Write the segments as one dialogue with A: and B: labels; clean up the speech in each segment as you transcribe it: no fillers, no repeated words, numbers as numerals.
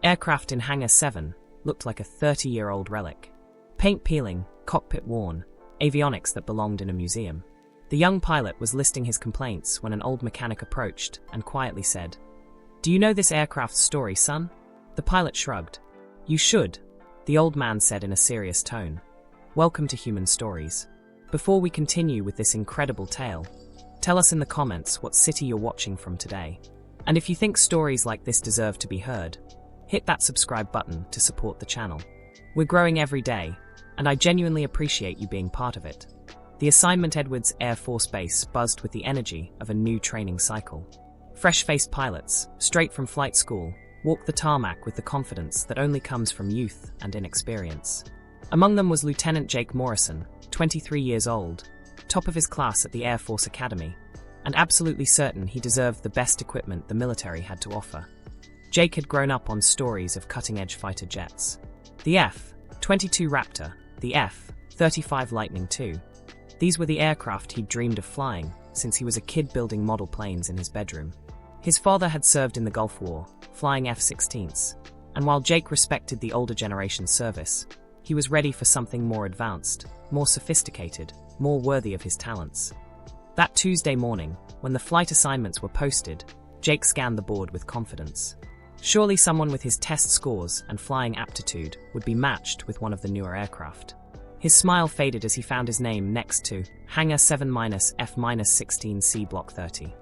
A: aircraft in Hangar 7 looked like a 30-year-old relic. Paint peeling, cockpit worn, avionics that belonged in a museum. The young pilot was listing his complaints when an old mechanic approached and quietly said, "Do you know this aircraft's story, son?" The pilot shrugged. "You should," the old man said in a serious tone. "Welcome to Human Stories. Before we continue with this incredible tale, tell us in the comments what city you're watching from today. And if you think stories like this deserve to be heard, hit that subscribe button to support the channel. We're growing every day, and I genuinely appreciate you being part of it. The assignment Edwards Air Force Base buzzed with the energy of a new training cycle. Fresh-faced pilots, straight from flight school, walk the tarmac with the confidence that only comes from youth and inexperience. Among them was Lieutenant Jake Morrison, 23 years old, top of his class at the Air Force Academy, and absolutely certain he deserved the best equipment the military had to offer. Jake had grown up on stories of cutting-edge fighter jets. The F-22 Raptor, the F-35 Lightning II. These were the aircraft he'd dreamed of flying since he was a kid building model planes in his bedroom. His father had served in the Gulf War, flying F-16s, and while Jake respected the older generation's service, he was ready for something more advanced, more sophisticated, more worthy of his talents. That Tuesday morning, when the flight assignments were posted, Jake scanned the board with confidence. Surely someone with his test scores and flying aptitude would be matched with one of the newer aircraft. His smile faded as he found his name next to Hangar 7-F-16C Block 30.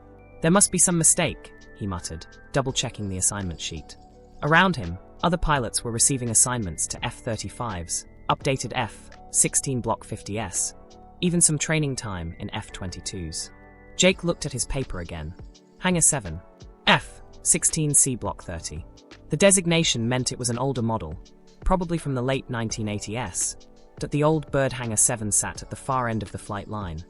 A: "There must be some mistake," he muttered, double-checking the assignment sheet. Around him, other pilots were receiving assignments to F-35s, updated F-16 Block 50S, even some training time in F-22s. Jake looked at his paper again. Hangar 7, F-16C Block 30. The designation meant it was an older model, probably from the late 1980s, but the old bird Hangar 7 sat at the far end of the flight line,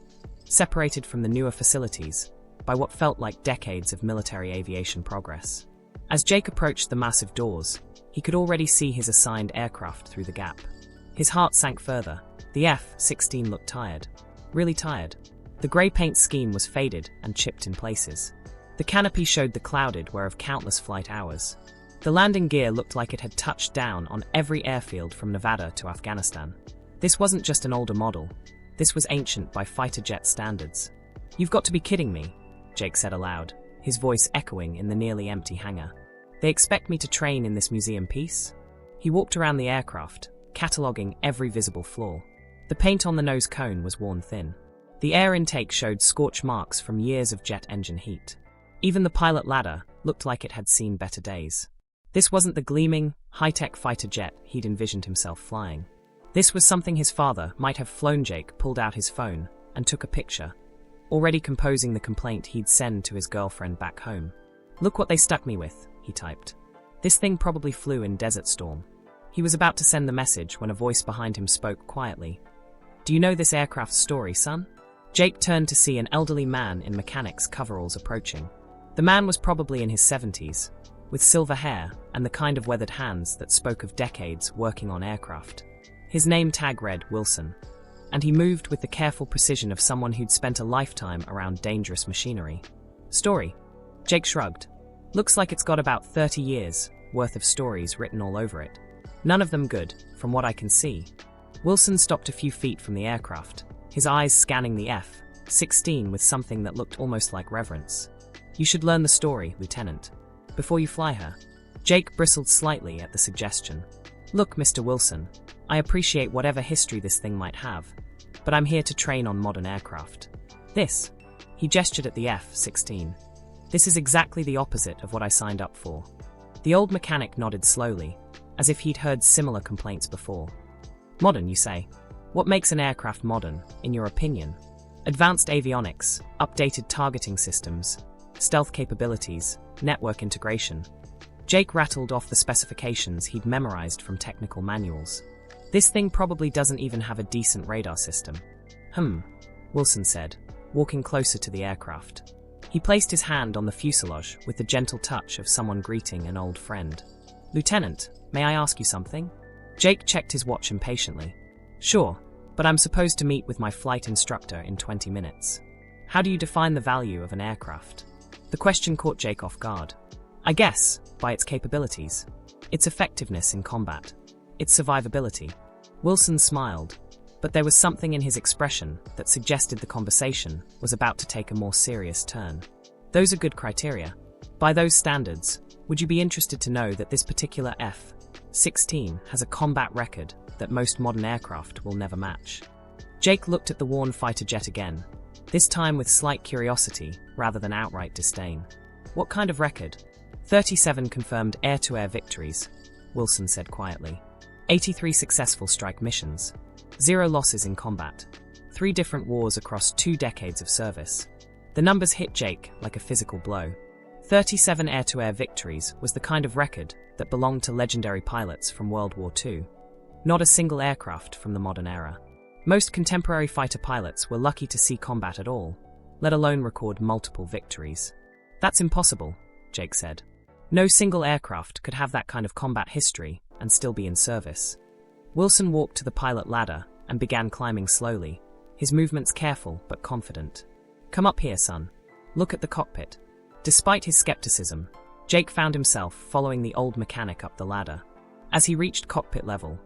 A: separated from the newer facilities by what felt like decades of military aviation progress. As Jake approached the massive doors, he could already see his assigned aircraft through the gap. His heart sank further. The F-16 looked tired. Really tired. The grey paint scheme was faded and chipped in places. The canopy showed the clouded wear of countless flight hours. The landing gear looked like it had touched down on every airfield from Nevada to Afghanistan. This wasn't just an older model. This was ancient by fighter jet standards. "You've got to be kidding me," Jake said aloud, his voice echoing in the nearly empty hangar. "They expect me to train in this museum piece?" He walked around the aircraft, cataloguing every visible flaw. The paint on the nose cone was worn thin. The air intake showed scorch marks from years of jet engine heat. Even the pilot ladder looked like it had seen better days. This wasn't the gleaming, high-tech fighter jet he'd envisioned himself flying. This was something his father might have flown. Jake pulled out his phone and took a picture, already composing the complaint he'd send to his girlfriend back home. "Look what they stuck me with," he typed. "This thing probably flew in Desert Storm." He was about to send the message when a voice behind him spoke quietly. "Do you know this aircraft's story, son?" Jake turned to see an elderly man in mechanic's coveralls approaching. The man was probably in his 70s, with silver hair and the kind of weathered hands that spoke of decades working on aircraft. His name tag read Wilson, and he moved with the careful precision of someone who'd spent a lifetime around dangerous machinery. "Story?" Jake shrugged. "Looks like it's got about 30 years worth of stories written all over it. None of them good, from what I can see." Wilson stopped a few feet from the aircraft, his eyes scanning the F-16 with something that looked almost like reverence. "You should learn the story, Lieutenant, before you fly her." Jake bristled slightly at the suggestion. "Look, Mr. Wilson, I appreciate whatever history this thing might have, but I'm here to train on modern aircraft. This," he gestured at the F-16, "this is exactly the opposite of what I signed up for." The old mechanic nodded slowly, as if he'd heard similar complaints before. "Modern, you say? What makes an aircraft modern, in your opinion?" "Advanced avionics, updated targeting systems, stealth capabilities, network integration." Jake rattled off the specifications he'd memorized from technical manuals. "This thing probably doesn't even have a decent radar system." Wilson said, walking closer to the aircraft. He placed his hand on the fuselage with the gentle touch of someone greeting an old friend. "Lieutenant, may I ask you something?" Jake checked his watch impatiently. "Sure, but I'm supposed to meet with my flight instructor in 20 minutes. How do you define the value of an aircraft?" The question caught Jake off guard. "I guess, by its capabilities." its effectiveness in combat, its survivability. Wilson smiled, but there was something in his expression that suggested the conversation was about to take a more serious turn. Those are good criteria. By those standards, would you be interested to know that this particular F-16 has a combat record that most modern aircraft will never match? Jake looked at the worn fighter jet again, this time with slight curiosity rather than outright disdain. What kind of record? 37 confirmed air-to-air victories, Wilson said quietly. 83 successful strike missions. 0 losses in combat. 3 different wars across 2 decades of service. The numbers hit Jake like a physical blow. 37 air-to-air victories was the kind of record that belonged to legendary pilots from World War II. Not a single aircraft from the modern era. Most contemporary fighter pilots were lucky to see combat at all, let alone record multiple victories. That's impossible, Jake said. No single aircraft could have that kind of combat history and still be in service. Wilson walked to the pilot ladder and began climbing slowly, his movements careful but confident. Come up here, son. Look at the cockpit. Despite his skepticism, Jake found himself following the old mechanic up the ladder. As he reached cockpit level,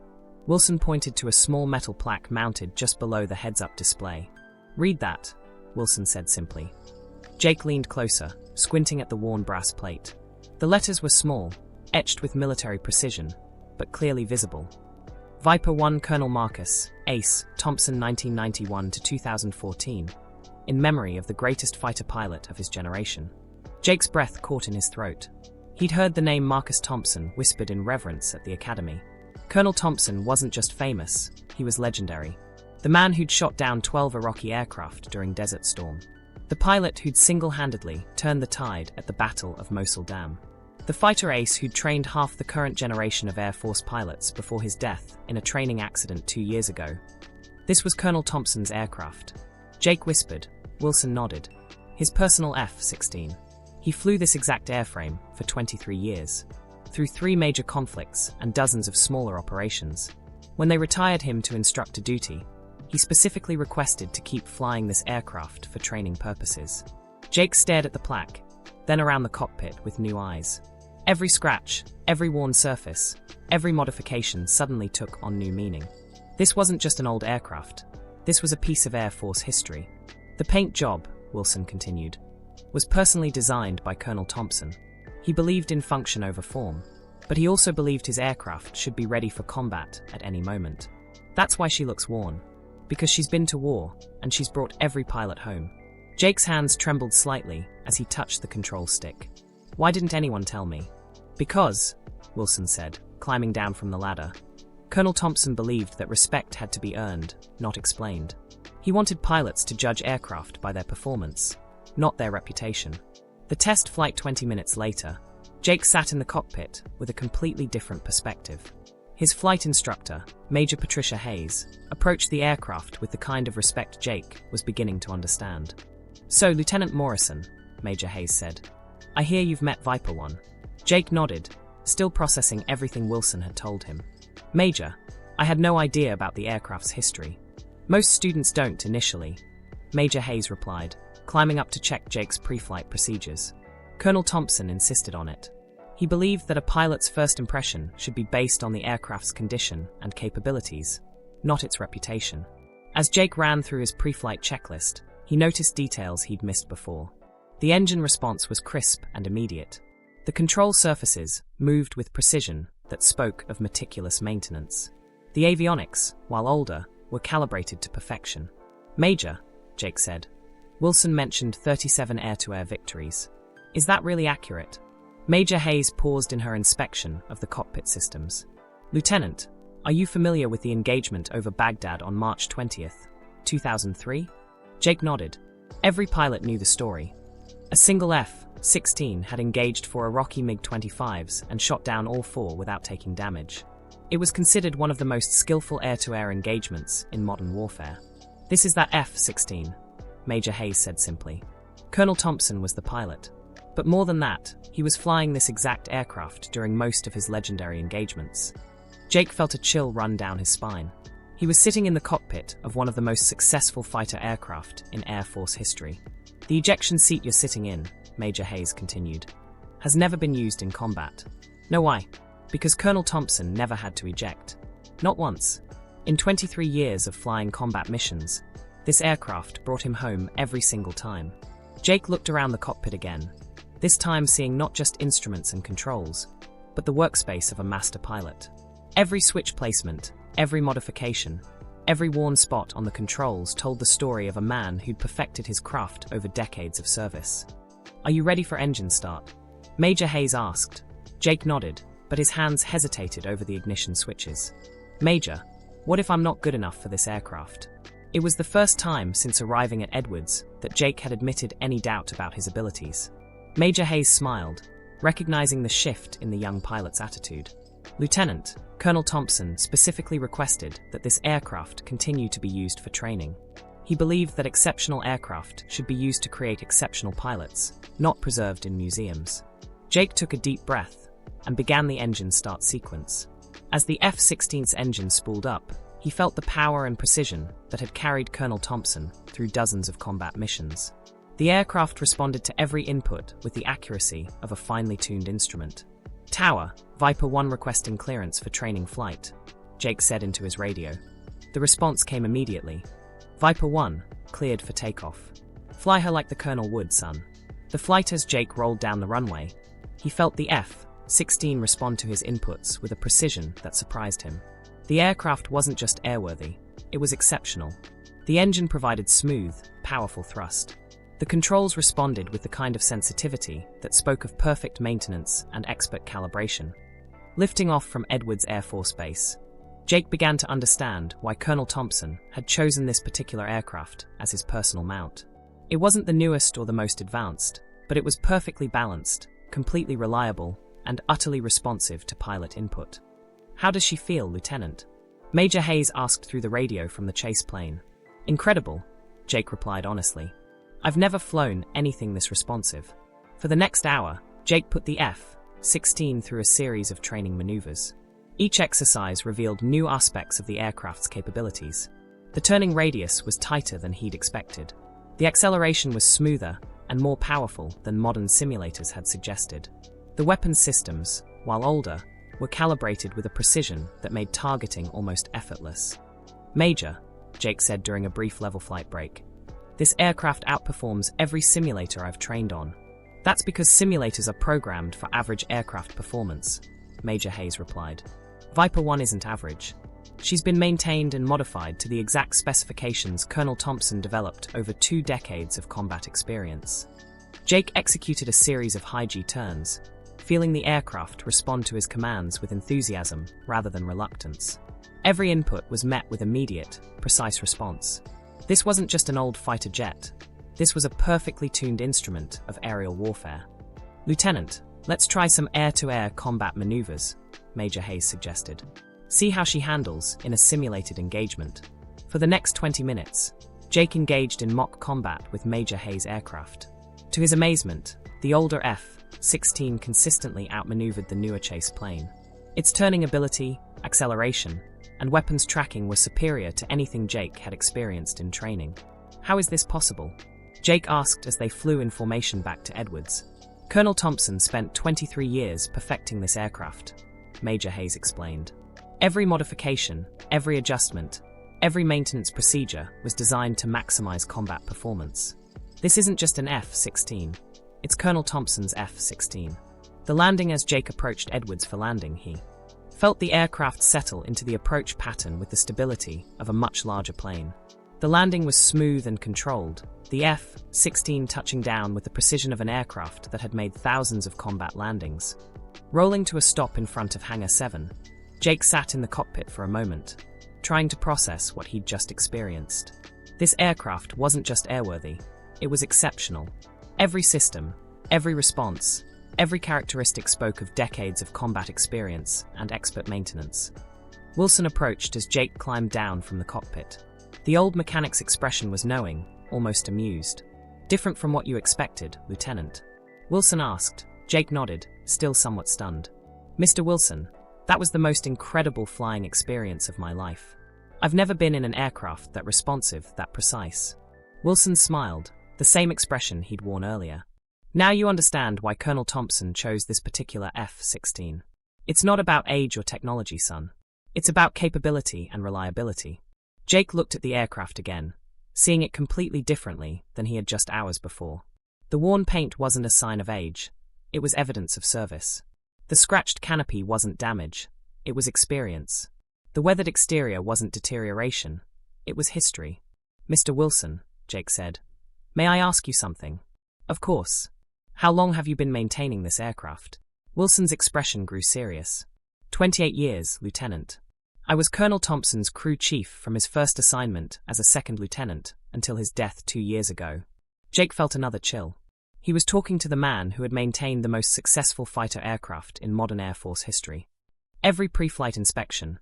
A: Wilson pointed to a small metal plaque mounted just below the heads-up display. Read that, Wilson said simply. Jake leaned closer, squinting at the worn brass plate. The letters were small, etched with military precision, but clearly visible. Viper 1 Colonel Marcus, Ace, Thompson 1991 to 2014, in memory of the greatest fighter pilot of his generation. Jake's breath caught in his throat. He'd heard the name Marcus Thompson whispered in reverence at the academy. Colonel Thompson wasn't just famous, he was legendary. The man who'd shot down 12 Iraqi aircraft during Desert Storm. The pilot who'd single-handedly turned the tide at the Battle of Mosul Dam. The fighter ace who'd trained half the current generation of Air Force pilots before his death in a training accident 2 years ago. This was Colonel Thompson's aircraft. Jake whispered. Wilson nodded. His personal F-16. He flew this exact airframe for 23 years. Through 3 major conflicts and dozens of smaller operations. When they retired him to instructor duty, he specifically requested to keep flying this aircraft for training purposes. Jake stared at the plaque, then around the cockpit with new eyes. Every scratch, every worn surface, every modification suddenly took on new meaning. This wasn't just an old aircraft. This was a piece of Air Force history. The paint job, Wilson continued, was personally designed by Colonel Thompson. He believed in function over form, but he also believed his aircraft should be ready for combat at any moment. That's why she looks worn. Because she's been to war, and she's brought every pilot home. Jake's hands trembled slightly as he touched the control stick. Why didn't anyone tell me? Because, Wilson said, climbing down from the ladder. Colonel Thompson believed that respect had to be earned, not explained. He wanted pilots to judge aircraft by their performance, not their reputation. The test flight 20 minutes later, Jake sat in the cockpit with a completely different perspective. His flight instructor, Major Patricia Hayes, approached the aircraft with the kind of respect Jake was beginning to understand. So, Lieutenant Morrison, Major Hayes said, I hear you've met Viper 1. Jake nodded, still processing everything Wilson had told him. Major, I had no idea about the aircraft's history. Most students don't initially, Major Hayes replied, climbing up to check Jake's pre-flight procedures. Colonel Thompson insisted on it. He believed that a pilot's first impression should be based on the aircraft's condition and capabilities, not its reputation. As Jake ran through his pre-flight checklist, he noticed details he'd missed before. The engine response was crisp and immediate. The control surfaces moved with precision that spoke of meticulous maintenance. The avionics, while older, were calibrated to perfection. Major, Jake said. Wilson mentioned 37 air-to-air victories. Is that really accurate? Major Hayes paused in her inspection of the cockpit systems. Lieutenant, are you familiar with the engagement over Baghdad on March 20th, 2003? Jake nodded. Every pilot knew the story. A single F-16 had engaged 4 Iraqi MiG-25s and shot down all 4 without taking damage. It was considered one of the most skillful air-to-air engagements in modern warfare. This is that F-16, Major Hayes said simply. Colonel Thompson was the pilot. But more than that, he was flying this exact aircraft during most of his legendary engagements. Jake felt a chill run down his spine. He was sitting in the cockpit of one of the most successful fighter aircraft in Air Force history. The ejection seat you're sitting in, Major Hayes continued, has never been used in combat. Know why? Because Colonel Thompson never had to eject. Not once. In 23 years of flying combat missions, this aircraft brought him home every single time. Jake looked around the cockpit again, this time seeing not just instruments and controls, but the workspace of a master pilot. Every switch placement, every modification, every worn spot on the controls told the story of a man who'd perfected his craft over decades of service. "Are you ready for engine start?" Major Hayes asked. Jake nodded, but his hands hesitated over the ignition switches. "Major, what if I'm not good enough for this aircraft?" It was the first time since arriving at Edwards that Jake had admitted any doubt about his abilities. Major Hayes smiled, recognizing the shift in the young pilot's attitude. "Lieutenant, Colonel Thompson specifically requested that this aircraft continue to be used for training. He believed that exceptional aircraft should be used to create exceptional pilots, not preserved in museums." Jake took a deep breath and began the engine start sequence. As the F-16's engine spooled up, he felt the power and precision that had carried Colonel Thompson through dozens of combat missions. The aircraft responded to every input with the accuracy of a finely tuned instrument. "Tower, Viper 1 requesting clearance for training flight," Jake said into his radio. The response came immediately. "Viper 1, cleared for takeoff. Fly her like the Colonel would, son." The flight as Jake rolled down the runway, he felt the F-16 respond to his inputs with a precision that surprised him. The aircraft wasn't just airworthy, it was exceptional. The engine provided smooth, powerful thrust. The controls responded with the kind of sensitivity that spoke of perfect maintenance and expert calibration. Lifting off from Edwards Air Force Base, Jake began to understand why Colonel Thompson had chosen this particular aircraft as his personal mount. It wasn't the newest or the most advanced, but it was perfectly balanced, completely reliable, and utterly responsive to pilot input. "How does she feel, Lieutenant?" Major Hayes asked through the radio from the chase plane. "Incredible," Jake replied honestly. "I've never flown anything this responsive." For the next hour, Jake put the F-16 through a series of training maneuvers. Each exercise revealed new aspects of the aircraft's capabilities. The turning radius was tighter than he'd expected. The acceleration was smoother and more powerful than modern simulators had suggested. The weapons systems, while older, were calibrated with a precision that made targeting almost effortless. "Major," Jake said during a brief level flight break, "this aircraft outperforms every simulator I've trained on." "That's because simulators are programmed for average aircraft performance," Major Hayes replied. "Viper 1 isn't average. She's been maintained and modified to the exact specifications Colonel Thompson developed over 2 decades of combat experience." Jake executed a series of high-G turns, feeling the aircraft respond to his commands with enthusiasm rather than reluctance. Every input was met with immediate, precise response. This wasn't just an old fighter jet. This was a perfectly tuned instrument of aerial warfare. "Lieutenant, let's try some air-to-air combat maneuvers," Major Hayes suggested. "See how she handles in a simulated engagement." For the next 20 minutes, Jake engaged in mock combat with Major Hayes' aircraft. To his amazement, the older F-16 consistently outmaneuvered the newer chase plane. Its turning ability, acceleration, and weapons tracking were superior to anything Jake had experienced in training. "How is this possible?" Jake asked as they flew in formation back to Edwards. "Colonel Thompson spent 23 years perfecting this aircraft," Major Hayes explained. "Every modification, every adjustment, every maintenance procedure was designed to maximize combat performance. This isn't just an F-16, it's Colonel Thompson's F-16." The landing as Jake approached Edwards for landing, he felt the aircraft settle into the approach pattern with the stability of a much larger plane. The landing was smooth and controlled, the F-16 touching down with the precision of an aircraft that had made thousands of combat landings. Rolling to a stop in front of Hangar 7, Jake sat in the cockpit for a moment, trying to process what he'd just experienced. This aircraft wasn't just airworthy, it was exceptional. Every system, every response, every characteristic spoke of decades of combat experience and expert maintenance. Wilson approached as Jake climbed down from the cockpit. The old mechanic's expression was knowing, almost amused. "Different from what you expected, Lieutenant?" Wilson asked. Jake nodded, still somewhat stunned. "Mr. Wilson, that was the most incredible flying experience of my life. I've never been in an aircraft that responsive, that precise." Wilson smiled, the same expression he'd worn earlier. "Now you understand why Colonel Thompson chose this particular F-16. It's not about age or technology, son. It's about capability and reliability. Jake looked at the aircraft again, seeing it completely differently than he had just hours before. The worn paint wasn't a sign of age. It was evidence of service. The scratched canopy wasn't damage. It was experience. The weathered exterior wasn't deterioration. It was history. "Mr. Wilson," Jake said, "may I ask you something?" "Of course. How long have you been maintaining this aircraft?" Wilson's expression grew serious. 28 years, Lieutenant. I was Colonel Thompson's crew chief from his first assignment as a second lieutenant until his death 2 years ago. Jake felt another chill. He was talking to the man who had maintained the most successful fighter aircraft in modern Air Force history. Every pre-flight inspection,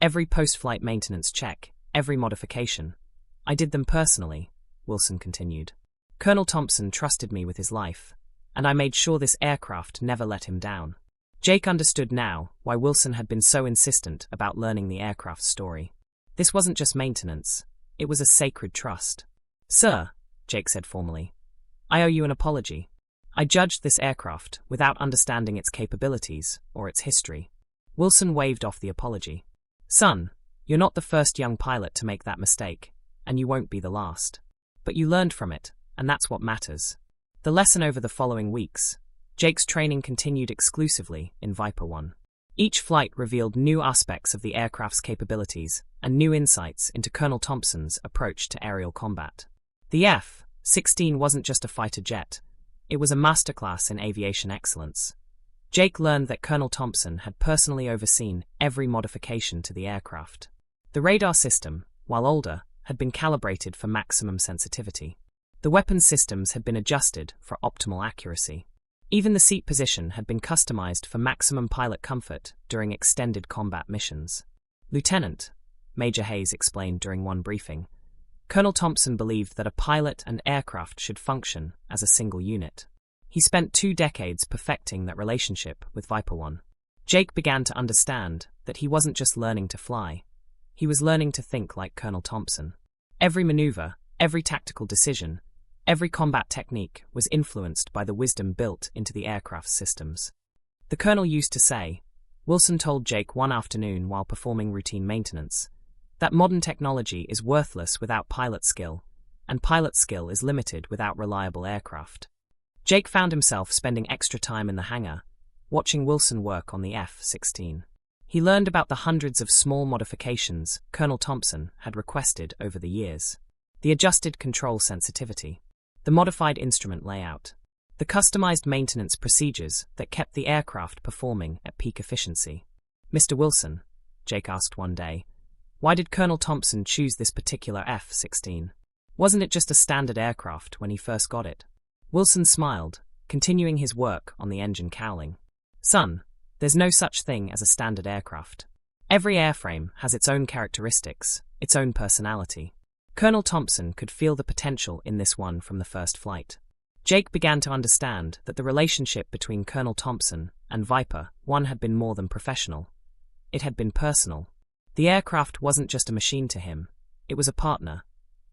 A: every post-flight maintenance check, every modification. I did them personally, Wilson continued. Colonel Thompson trusted me with his life, and I made sure this aircraft never let him down. Jake understood now why Wilson had been so insistent about learning the aircraft's story. This wasn't just maintenance, it was a sacred trust. "Sir," Jake said formally, "I owe you an apology. I judged this aircraft without understanding its capabilities or its history." Wilson waved off the apology. "Son, you're not the first young pilot to make that mistake, and you won't be the last. But you learned from it, and that's what matters." The lesson over the following weeks, Jake's training continued exclusively in Viper 1. Each flight revealed new aspects of the aircraft's capabilities and new insights into Colonel Thompson's approach to aerial combat. The F-16 wasn't just a fighter jet, it was a masterclass in aviation excellence. Jake learned that Colonel Thompson had personally overseen every modification to the aircraft. The radar system, while older, had been calibrated for maximum sensitivity. The weapons systems had been adjusted for optimal accuracy. Even the seat position had been customized for maximum pilot comfort during extended combat missions. "Lieutenant," Major Hayes explained during one briefing, "Colonel Thompson believed that a pilot and aircraft should function as a single unit. He spent 2 decades perfecting that relationship with Viper 1. Jake began to understand that he wasn't just learning to fly, he was learning to think like Colonel Thompson. Every maneuver, every tactical decision, every combat technique was influenced by the wisdom built into the aircraft's systems. The colonel used to say, Wilson told Jake one afternoon while performing routine maintenance, that modern technology is worthless without pilot skill, and pilot skill is limited without reliable aircraft. Jake found himself spending extra time in the hangar, watching Wilson work on the F-16. He learned about the hundreds of small modifications Colonel Thompson had requested over the years. The adjusted control sensitivity, the modified instrument layout, the customized maintenance procedures that kept the aircraft performing at peak efficiency. "Mr. Wilson," Jake asked one day, "why did Colonel Thompson choose this particular F-16? Wasn't it just a standard aircraft when he first got it?" Wilson smiled, continuing his work on the engine cowling. "Son, there's no such thing as a standard aircraft. Every airframe has its own characteristics, its own personality. Colonel Thompson could feel the potential in this one from the first flight." Jake began to understand that the relationship between Colonel Thompson and Viper 1 had been more than professional. It had been personal. The aircraft wasn't just a machine to him, it was a partner.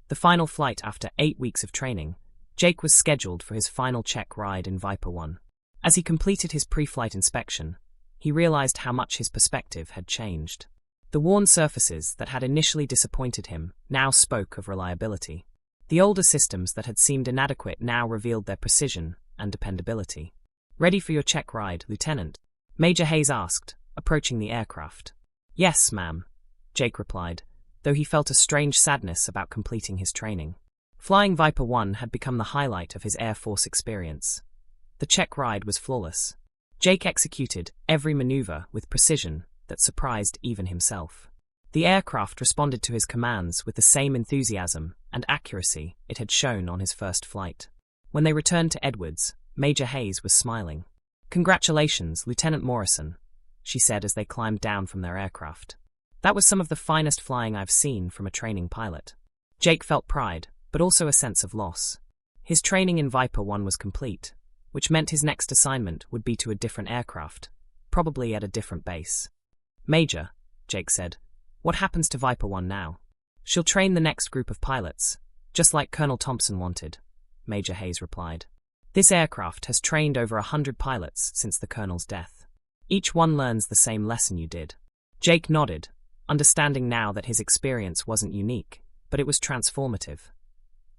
A: The final flight after 8 weeks of training, Jake was scheduled for his final check ride in Viper 1. As he completed his pre-flight inspection, he realized how much his perspective had changed. The worn surfaces that had initially disappointed him now spoke of reliability. The older systems that had seemed inadequate now revealed their precision and dependability. "Ready for your check ride, Lieutenant?" Major Hayes asked, approaching the aircraft. "Yes, ma'am," Jake replied, though he felt a strange sadness about completing his training. Flying Viper 1 had become the highlight of his Air Force experience. The check ride was flawless. Jake executed every maneuver with precision that surprised even himself. The aircraft responded to his commands with the same enthusiasm and accuracy it had shown on his first flight. When they returned to Edwards, Major Hayes was smiling. "Congratulations, Lieutenant Morrison," she said as they climbed down from their aircraft. "That was some of the finest flying I've seen from a training pilot." Jake felt pride, but also a sense of loss. His training in Viper 1 was complete, which meant his next assignment would be to a different aircraft, probably at a different base. "Major," Jake said, "what happens to Viper 1 now?" "She'll train the next group of pilots, just like Colonel Thompson wanted," Major Hayes replied. "This aircraft has trained over 100 pilots since the colonel's death. Each one learns the same lesson you did. Jake nodded, understanding now that his experience wasn't unique, but it was transformative.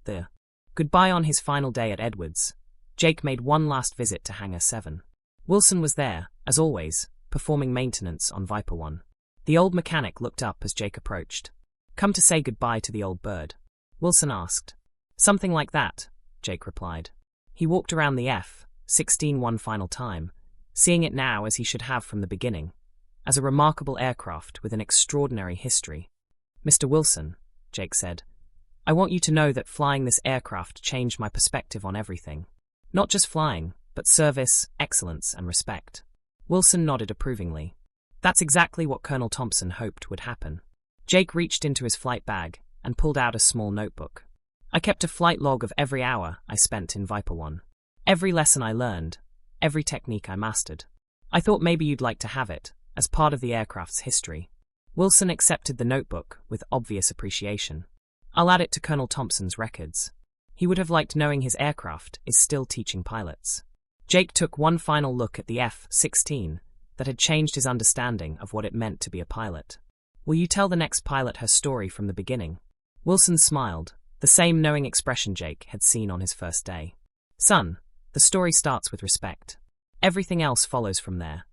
A: The goodbye on his final day at Edwards, Jake made one last visit to Hangar 7. Wilson was there, as always, performing maintenance on Viper 1. The old mechanic looked up as Jake approached. "Come to say goodbye to the old bird?" Wilson asked. "Something like that," Jake replied. He walked around the F-16 one final time, seeing it now as he should have from the beginning, as a remarkable aircraft with an extraordinary history. "Mr. Wilson," Jake said, "I want you to know that flying this aircraft changed my perspective on everything. Not just flying, but service, excellence, and respect." Wilson nodded approvingly. That's exactly what Colonel Thompson hoped would happen. Jake reached into his flight bag and pulled out a small notebook. "I kept a flight log of every hour I spent in Viper 1. Every lesson I learned, every technique I mastered. I thought maybe you'd like to have it, as part of the aircraft's history." Wilson accepted the notebook with obvious appreciation. "I'll add it to Colonel Thompson's records. He would have liked knowing his aircraft is still teaching pilots." Jake took one final look at the F-16 that had changed his understanding of what it meant to be a pilot. "Will you tell the next pilot her story from the beginning?" Wilson smiled, the same knowing expression Jake had seen on his first day. "Son, the story starts with respect. Everything else follows from there."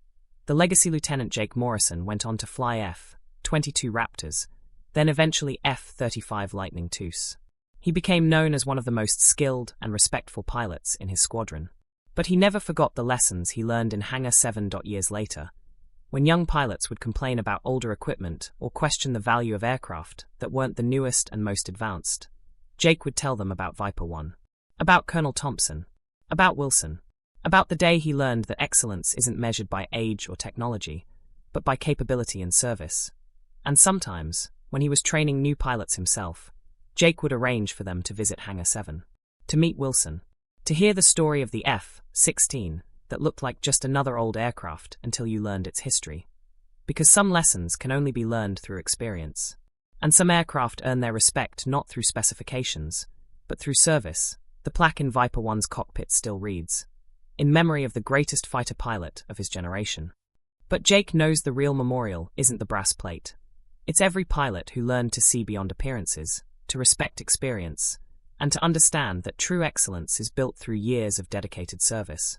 A: The legacy Lieutenant Jake Morrison went on to fly F-22 Raptors, then eventually F-35 Lightning IIs. He became known as one of the most skilled and respectful pilots in his squadron. But he never forgot the lessons he learned in Hangar 7. Years later, when young pilots would complain about older equipment or question the value of aircraft that weren't the newest and most advanced, Jake would tell them about Viper 1, about Colonel Thompson, about Wilson, about the day he learned that excellence isn't measured by age or technology, but by capability and service. And sometimes, when he was training new pilots himself, Jake would arrange for them to visit Hangar 7, to meet Wilson, to hear the story of the F-16 that looked like just another old aircraft until you learned its history. Because some lessons can only be learned through experience. And some aircraft earn their respect not through specifications, but through service. The plaque in Viper 1's cockpit still reads, "In memory of the greatest fighter pilot of his generation." But Jake knows the real memorial isn't the brass plate. It's every pilot who learned to see beyond appearances, to respect experience, and to understand that true excellence is built through years of dedicated service.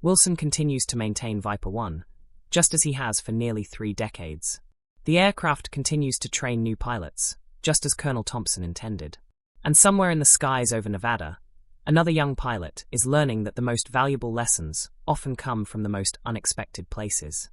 A: Wilson continues to maintain Viper 1, just as he has for nearly 3 decades. The aircraft continues to train new pilots, just as Colonel Thompson intended. And somewhere in the skies over Nevada, another young pilot is learning that the most valuable lessons often come from the most unexpected places.